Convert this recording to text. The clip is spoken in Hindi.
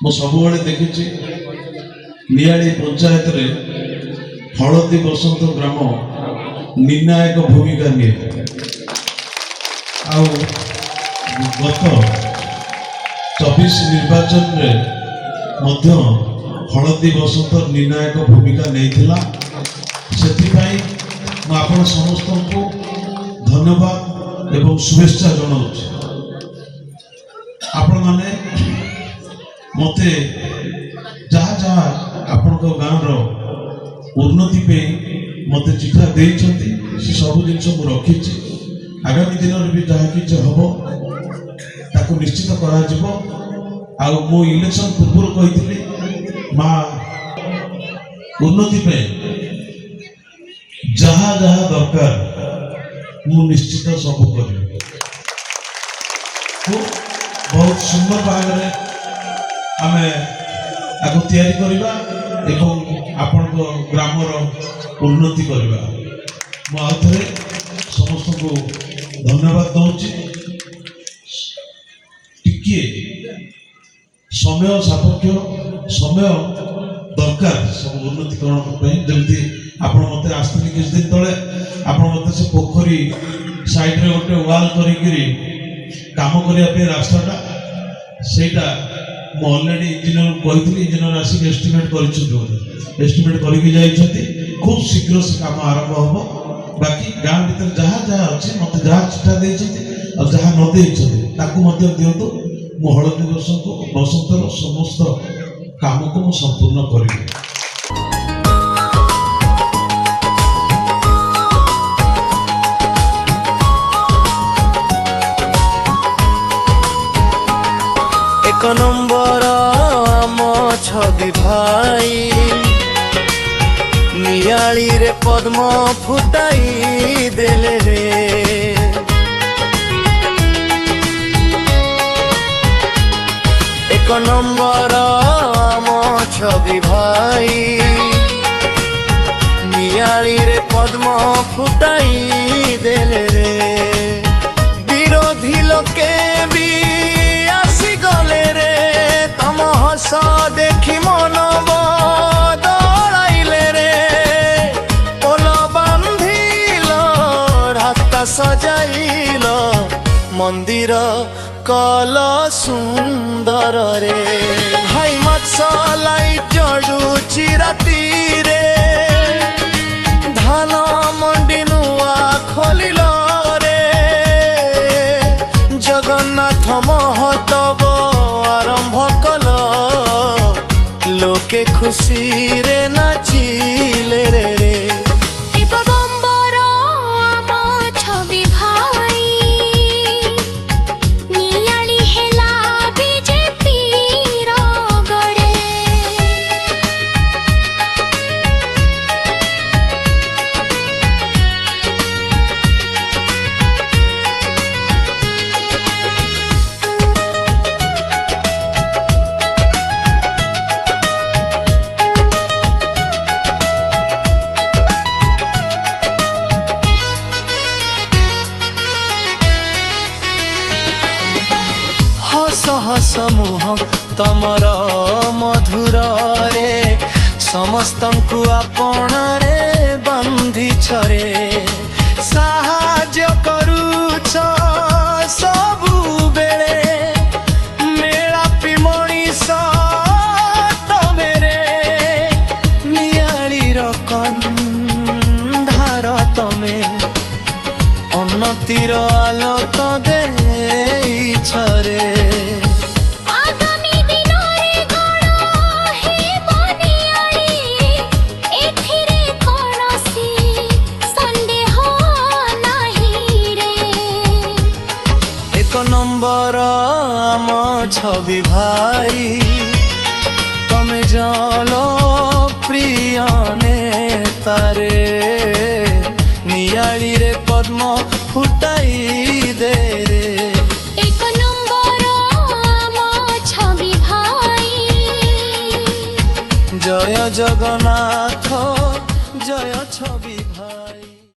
ମୁଁ ସବୁବେଳେ ଦେଖିଛି ନିଆଳି ପଞ୍ଚାୟତରେ ହଳଦୀ ବସନ୍ତ ଗ୍ରାମ ନିର୍ଣ୍ଣାୟକ ଭୂମିକା ନିଏ। ଆଉ ଗତ 24 ନିର୍ବାଚନରେ ମଧ୍ୟ ହଳଦୀ ବସନ୍ତ ନିର୍ଣ୍ଣାୟକ ଭୂମିକା ନେଇଥିଲା। ସେଥିପାଇଁ ମୁଁ ଆପଣ ସମସ୍ତଙ୍କୁ ଧନ୍ୟବାଦ ଏବଂ शुभेच्छा जनाऊँ। आपण मैंने मते जहाँ जहाँ आपण गाँव उन्नति पे मते चिठा देइछंती से सब जिन रखी आगामी दिन में भी जहाँ कि हम ताको निश्चित करा जिवो। आ मो इलेक्शन पूर्व कही माँ उन्नति पे जहाँ जहाँ दरकार मु निश्चित सब कर बहुत सुंदर भाव में आम आपको तैयारी करवा एवं आपण ग्रामर उन्नति करवा। मु आउ थे समस्त को धन्यवाद दूची। टिके समय सापेक्ष समय दरकार सब उन्नतिकरण जमी आपण मत आसते किछ दिन तले आपण मत से पोखरी साइड रे गोटे वाल करी काम करने रास्ताटा सेटा ऑलरेडी इंजीनियर कही इंजीनियर आसिक एस्टिमेट एस्टिमेट करके जाइछथि। खूब शीघ्र से काम आरंभ हम। बाकी गाँव भीतर जहाँ जहाँ अच्छे मत जहाँ चिठा देइछथि और जहाँ न देइछथि ताकू मध्य दियंतु। मु हळदी बसंतर समस्त काम को मु संपूर्ण करिबि। एक नंबर आम छवि भाई नियाली रे पद्म फुटाई देले रे। एक नंबर आम छवि भाई नियाली रे पद्म फुटाई देले रे। विरोधी लोके भी हस देखी मन बदलाइले रे। पोल बांधिल रास्ता सजाइल मंदिर कल सुंदर रे। भाई मसलाई चढ़ुची राती रे धान मंडी नुआ खोलिल रे। जगन्नाथ महतब आरंभ कल लोके खुशी रे नाचिले रे। हस मुह तमर मधुर रे समस्तंकु आपण रे बंधी छरे। साहाଯ୍ୟ करूछ सबु बेले मेलापी मनीष तमे रे। नियाली कंधार तमे उन्नतिर आलोक देइछ रे। नंबर आम छवि भाई तमे जानो प्रिय नेता रे। नियाली रे पद्म फुटाई दे रे। एक नंबर आम छवि भाई जय जगन्नाथ जय।